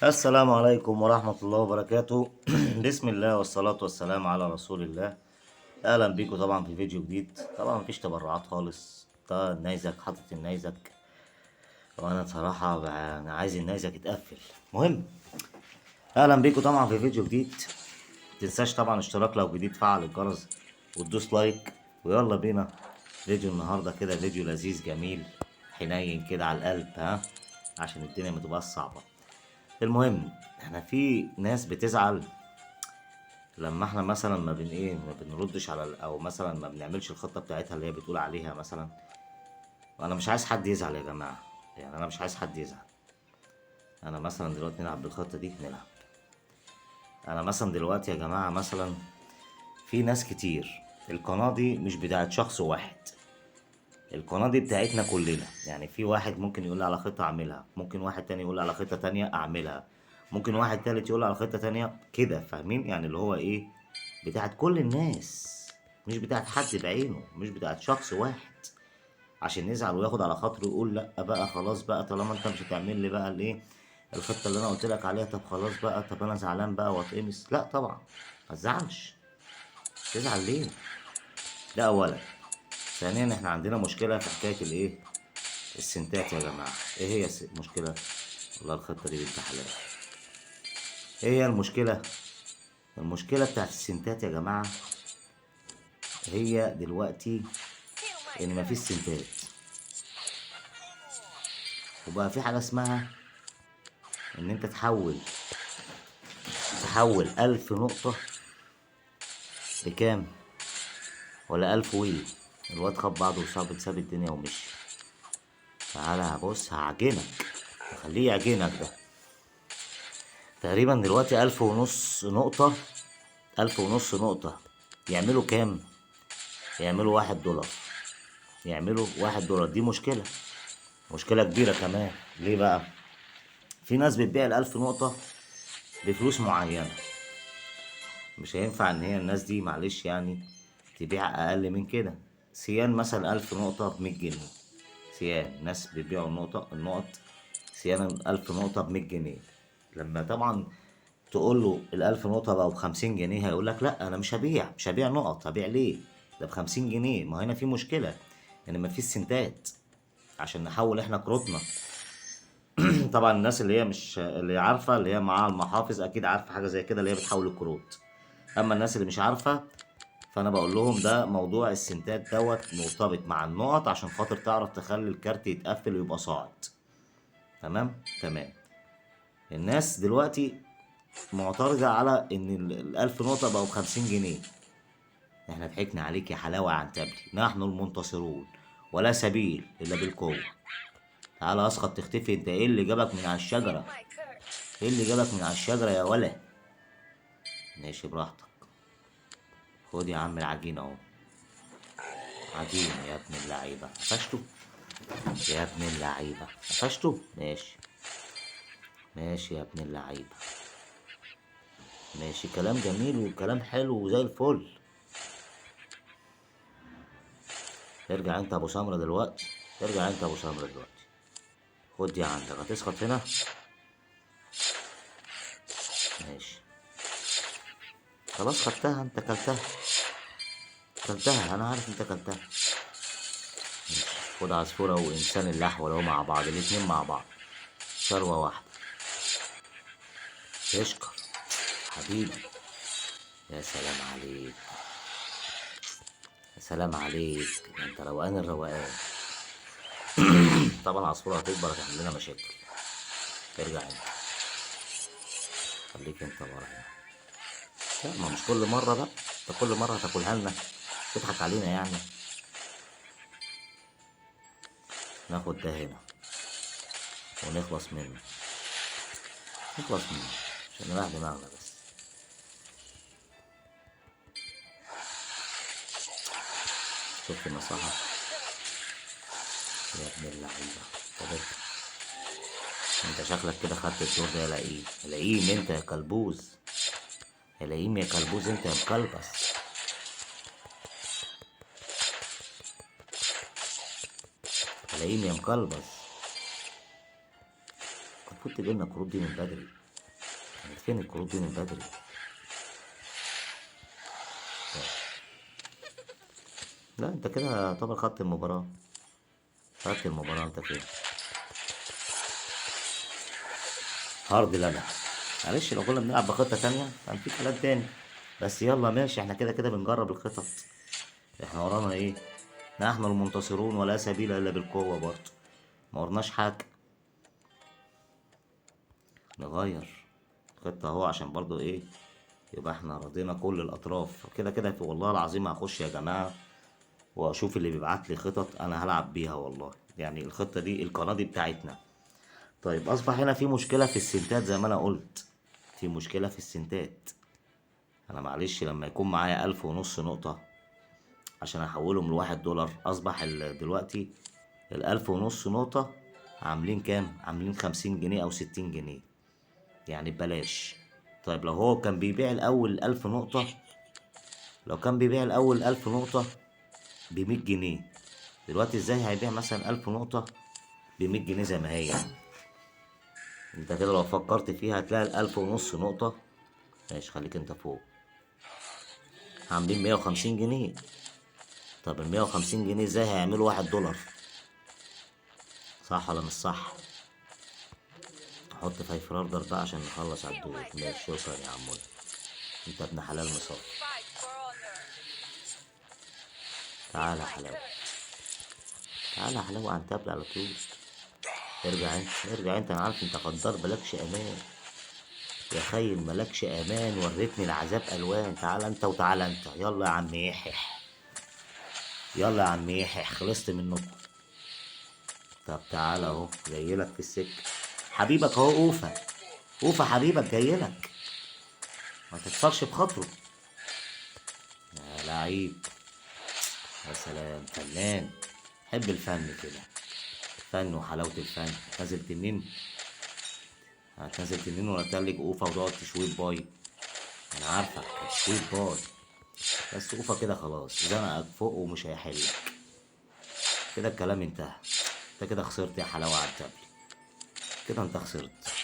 السلام عليكم ورحمة الله وبركاته. بسم الله والصلاة والسلام على رسول الله. أهلا بيكم طبعا في فيديو جديد. طبعا مفيش تبرعات خالص، ده النيزك حاطط النيزك، وأنا بصراحة أنا عايز النيزك يتقفل. مهم، أهلا بيكم طبعا في فيديو جديد. متنساش طبعا اشتراك لو جديد، فعل الجرس وتدوس لايك، ويلا بينا فيديو النهاردة كده، فيديو لذيذ جميل حنين كده على القلب، عشان الدنيا متبقاش صعبة. المهم، احنا في ناس بتزعل لما احنا مثلا ما بنردش على او مثلا ما بنعملش الخطه بتاعتها اللي هي بتقول عليها مثلا. وانا مش عايز حد يزعل يا جماعه، يعني انا مش عايز حد يزعل. انا مثلا دلوقتي نلعب بالخطه دي نلعب. انا مثلا دلوقتي يا جماعه مثلا في ناس كتير. القناه دي مش بتاعت شخص واحد، القناه دي بتاعتنا كلنا. يعني في واحد ممكن يقول لي على خطه اعملها، ممكن واحد تاني يقول لي على خطه تانية اعملها، ممكن واحد تالت يقول لي على خطه تانية كده. فاهمين يعني اللي هو ايه؟ بتاعت كل الناس، مش بتاعت حد بعينه، مش بتاعت شخص واحد عشان يزعل وياخد على خاطره ويقول لا بقى خلاص بقى طالما انت مش هتعمل لي بقى الايه الخطه اللي انا قلت لك عليها، طب خلاص بقى، طب انا زعلان بقى واتقمص. لا طبعا، ما تزعلش. تزعل ليه؟ ده اولا. ثانيا، احنا عندنا مشكله في حكايه الايه، السنتات يا جماعه. ايه هي المشكله؟ والله الخطه دي بنت حلال. ايه هي المشكله؟ المشكله بتاعت السنتات يا جماعه هي دلوقتي ان مفيش سنتات، وبقى في حاجه اسمها ان انت تحول 1000 نقطة بكام؟ ولا 1000 وي. الواد خد بعضه وساب الدنيا ومشي. تعالى هبص هعجنك، خليه يعجنك ده. تقريبا دلوقتي 1500 نقطة، 1500 نقطة يعملوا كام؟ يعملوا $1. يعملوا $1. دي مشكلة، مشكلة كبيرة كمان. ليه بقى؟ في ناس بتبيع ال1000 نقطة بفلوس معينة. مش هينفع ان هي الناس دي معلش يعني تبيع اقل من كده. سيان مثلا 1000 نقطة ب100 جنيه. سيان ناس بيبيعوا النقط سيان 1000 نقطة ب100 جنيه. لما طبعا تقول له ال1000 نقطة بقوا ب50 جنيه، هيقول لك لا أنا مش هبيع نقط. هبيع ليه؟ ده ب50 جنيه. ما هنا في مشكلة، يعني مفيش سنتات عشان نحول احنا كروتنا. طبعا الناس اللي هي مش اللي عارفة، اللي هي معاها المحافظ أكيد عارفة حاجة زي كده، اللي هي بتحول الكروت. أما الناس اللي مش عارفة، فأنا بقول لهم ده موضوع السنتات دوت مرتبط مع النقط عشان خاطر تعرف تخلي الكارت يتقفل ويبقى صاعد. تمام تمام. الناس دلوقتي معترضة على إن ال1000 نقطة بقوا ب50 جنيه. إحنا ضحكنا عليك يا حلاوة يا عنتبلي، نحن المنتصرون ولا سبيل إلا بالقوة. تعالى أسقط تختفي. أنت إيه اللي جابك من على الشجرة؟ إيه اللي جابك من على الشجرة يا ولا؟ ماشي براحتك. خد يا عم العجين أهو. عجين يا ابن اللعيبة، قفشته. يا ابن اللعيبة قفشته. ماشي ماشي يا ابن اللعيبة. ماشي، كلام جميل وكلام حلو وزي الفل. ارجع انت ابو سمرة دلوقتي، ارجع انت ابو سمرة دلوقتي. خد دي عندك، هتسقط هنا. ماشي خلاص، خدتها انت، كلتها انا عارف انت كلتها. ماشي. خد عصفورة وانسان اللحوة اهو مع بعض، الاتنين مع بعض، ثروة واحدة. تشكر حبيبي. يا سلام عليك، يا سلام عليك، انت روقان الروقان. طبعا العصفورة هتكبر هتعمل لنا مشاكل. ارجع انت، خليك انت ورا هنا. لا، ما مش كل مرة بقى، انت كل مرة هتاكلها لنا، تضحك علينا يعني. ناخد ده هنا ونخلص منه، نخلص منه عشان نريح دماغنا بس. شفت النصيحة يا ابن اللعيبة؟ طب انت شكلك كده خدت الدور ده يا لئيم، يا لئيم انت يا كلبوز، يا لئيم يا كلبوز انت يا مكلبس. يا لئيم يا مكلبس. المفروض تجيلنا الكروت دي من بدري. فين الكروت دي من بدري؟ لا انت كده طبعا خدت المباراة، خدت المباراة انت كده. هارد لنا. معلش لو كنا بنلعب بخطة تانية كان في كلام تاني، بس يلا ماشي، احنا كده كده بنجرب الخطط. احنا ورانا ايه؟ نحن المنتصرون ولا سبيل الا بالقوة برضه. ما ورناش حاجة. نغير الخطة اهو عشان برضه ايه، يبقى احنا رضينا كل الاطراف. كده كده والله العظيم هخش يا جماعة واشوف اللي بيبعت لي خطط انا هلعب بيها والله. يعني الخطة دي القناة دي بتاعتنا. طيب اصبح هنا في مشكلة في السنتات زي ما انا قلت. في مشكلة في السنتات. انا معلش لما يكون معايا 1500 نقطة عشان احولهم لواحد دولار، اصبح دلوقتي ال1500 نقطة عاملين كام؟ عاملين 50 جنيه او 60 جنيه، يعني ببلاش. طيب لو هو كان بيبيع الاول 1000 نقطة، لو كان بيبيع الاول 1000 نقطة ب100 جنيه، دلوقتي ازاي هيبيع مثلا 1000 نقطة ب100 جنيه زي ما هي؟ انت كده لو فكرت فيها هتلاقي ال1500 نقطة، ماشي خليك انت فوق، عاملين 150 جنيه. طب ال150 جنيه ازاي هيعملوا واحد دولار؟ صح ولا مش صح؟ حط فايف راردر بقى عشان نخلص على الدور. ماشي شكرا يا عمود، انت ابن حلال مصاب. تعالى يا حلاوة، تعالى يا حلاوة على التابل على طول. ارجع انت، ارجع انت، انا عارف انت غدار ملكش امان يا خاين، ملكش امان، وريتني العذاب الوان. تعالى انت وتعالى انت، يلا يا عم يحيح، يلا يا عم يحيح، خلصت منكم. طب تعالى اهو جايلك في السكة، حبيبك اهو اوفا، اوفا حبيبك جايلك، ما تكسرش بخاطره يا لعيب. يا سلام فنان، حب الفن كده، فن وحلاوة الفن. هتنزل تنين، هتنزل تنين ولا تلج اوفا وتقعد تشويت باي؟ انا عارفك هتشويت باي، بس اوفا كده خلاص زنقك فوق ومش هيحلك. كده الكلام انتهى، انت كده خسرت يا حلاوة على التابل، كده انت خسرت.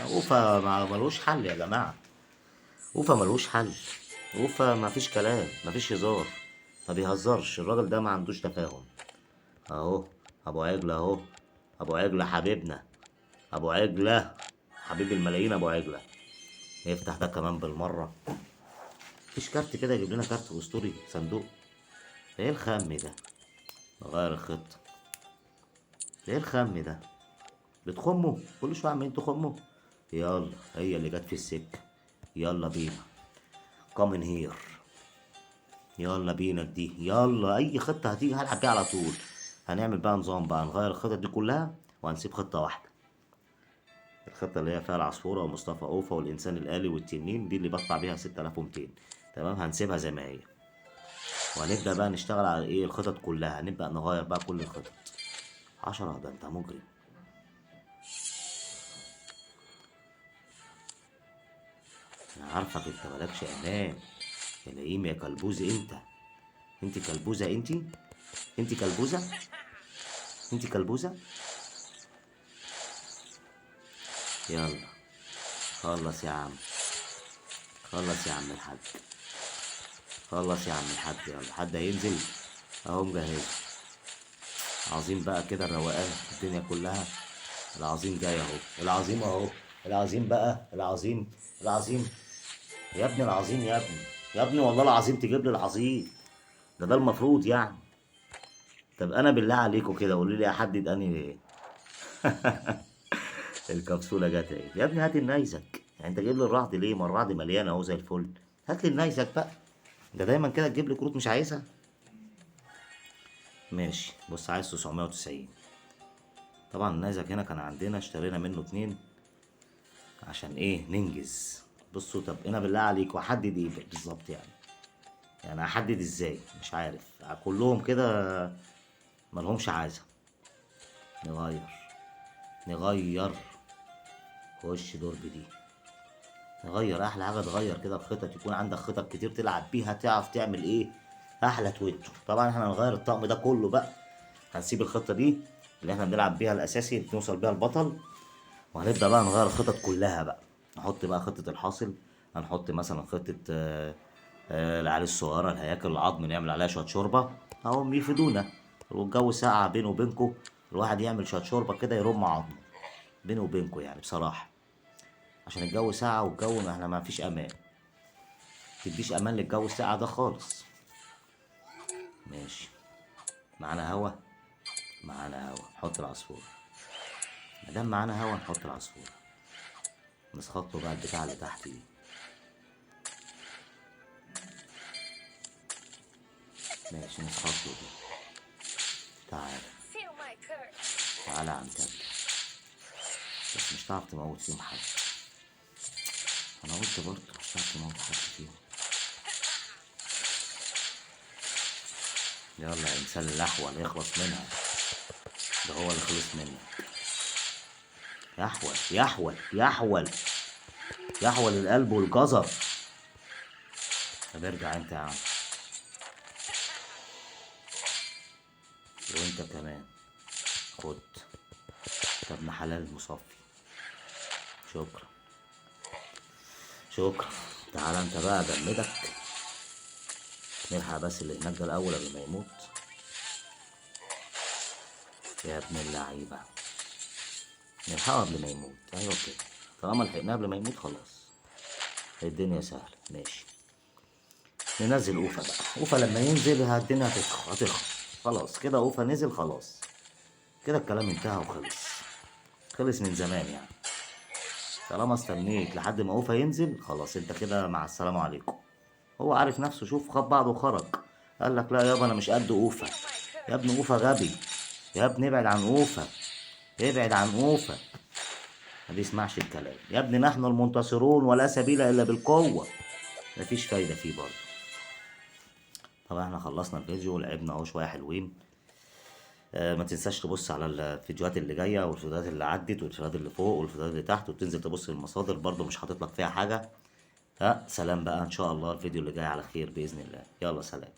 اوفا ملوش حل يا جماعة، اوفا ملوش حل. اوفا مفيش كلام، مفيش هزار، ما بيهزرش الراجل ده، ما عندوش تفاهم. اهو ابو عجلة اهو، ابو عجلة حبيبنا، ابو عجلة حبيب الملايين، ابو عجلة. نفتح ده كمان بالمرة. مفيش كارت كده يجيب لنا كارت اسطوري صندوق؟ ايه الخم ده؟ نغير الخطة. ايه الخم ده؟ بتخموا كل شوية، عمالين تخموا. يلا هي اللي جت في السكة، يلا بينا، كومن هير، يلا بينا دي، يلا اي خطة هتيجي هلعب بيها على طول. هنعمل بقى نظام بقى، نغير الخطط دي كلها وهنسيب خطة واحدة. الخطة اللي هي فيها العصفورة ومصطفى أوفا والإنسان الآلي والتنين، دي اللي بدفع بيها 6200. تمام هنسيبها زي ما هي، وهنبدأ بقى نشتغل على إيه الخطط كلها، هنبدأ نغير بقى كل الخطط. 10 ده أنت مجرم. أنا عارفك أنت مالكش أمان يا لئيم يا كلبوزة أنت. أنت كلبوزة أنت، أنت كلبوزة، أنت كلبوزة. يلا خلص يا عم، خلص يا عم الحاج، خلص يا عم الحاج، يلا حد هينزل اهو مجهز. عظيم بقى كده الروقان الدنيا كلها. العظيم جاي اهو، العظيم اهو، العظيم بقى، العظيم، العظيم يا ابني، العظيم يا ابني، يا ابني والله العظيم تجيب لي العظيم، ده المفروض يعني. طب انا بالله عليكم كده قولوا لي احدد انهي. الكبسوله جت اهي يا ابني، هات النيزك، يعني انت جايب لي الرعد ليه؟ ما الرعد مليان اهو زي الفل، هات لي النيزك بقى، ده دايما كده تجيب لي كروت مش عايزها. ماشي بص، عايز 990. طبعا النيزك هنا كان عندنا اشترينا منه اتنين عشان ايه ننجز. بصوا طب انا بالله عليك واحدد ايه بالظبط يعني؟ يعني احدد ازاي مش عارف، كلهم كده ملهمش عايزة. نغير، نغير، خش دور جديد، نغير احلى حاجة، تغير كده الخطط، يكون عندك خطط كتير تلعب بيها تعرف تعمل ايه احلى تويتر. طبعا احنا هنغير الطقم ده كله بقى، هنسيب الخطة دي اللي احنا بنلعب بيها الاساسي اللي بنوصل بيها البطل، وهنبدأ بقى نغير الخطط كلها بقى. نحط بقى خطة الحاصل. هنحط مثلا خطة العيال الصغيرة الهياكل العظم نعمل عليها شوية شوربة اهو بيفيدونا. والجو ساقع بينه وبينكو، الواحد يعمل شوية شوربة كده يرم عظمه بينه وبينكو يعني بصراحة، عشان الجو ساقع والجو ما احنا ما فيش امان، متديش امان للجو الساقع ده خالص. ماشي. معانا هوا، معانا هوا نحط العصفورة. مادام معانا هوا نحط العصفورة. نسخط له بقى البتاع اللي تحت دي. ماشي نسخط له دي. تعالى تعالى يا عم كامل، بس مش هتعرف تموت فيهم حد. انا قلت برضه مش هتعرف تموت حد فيهم. يلا يا انسان الاحول يخلص منها، ده هو اللي خلص منك. يحول يحول يحول يحول القلب والجزر. طب ارجع انت يا عم، وانت كمان خد. انت ابن حلال مصفي. شكرا شكرا. تعالى انت بقى اجمدك. نلحق بس اللي هناك ده الاول قبل ما يموت. يا ابن اللعيبه، نلحقه قبل ما يموت. ايوه كده، طالما لحقناه قبل ما يموت خلاص الدنيا سهله. ماشي. ننزل اوفا بقى. اوفا لما ينزل الدنيا هتخ خلاص كده. اوفا نزل خلاص كده، الكلام انتهى وخلص. خلص من زمان يعني. طالما استنيت لحد ما اوفا ينزل خلاص انت كده مع السلامه عليكم. هو عارف نفسه، شوف خد بعضه وخرج. قال لك لا يابا انا مش قد اوفا. يا ابني اوفا غبي، يا ابني ابعد عن اوفا، ابعد عن اوفا. ما بيسمعش الكلام يا ابني. نحن المنتصرون ولا سبيل الا بالقوه. مفيش فايده فيه برضه. طبعا احنا خلصنا الفيديو ولعبنا اهو شويه حلوين. ما تنساش تبص على الفيديوهات اللي جايه والفيديوهات اللي عدت والفيديوهات اللي فوق والفيديوهات اللي تحت، وتنزل تبص للمصادر برضه مش حاطط لك فيها حاجه. ها سلام بقى، ان شاء الله الفيديو اللي جاي على خير باذن الله. يلا سلام.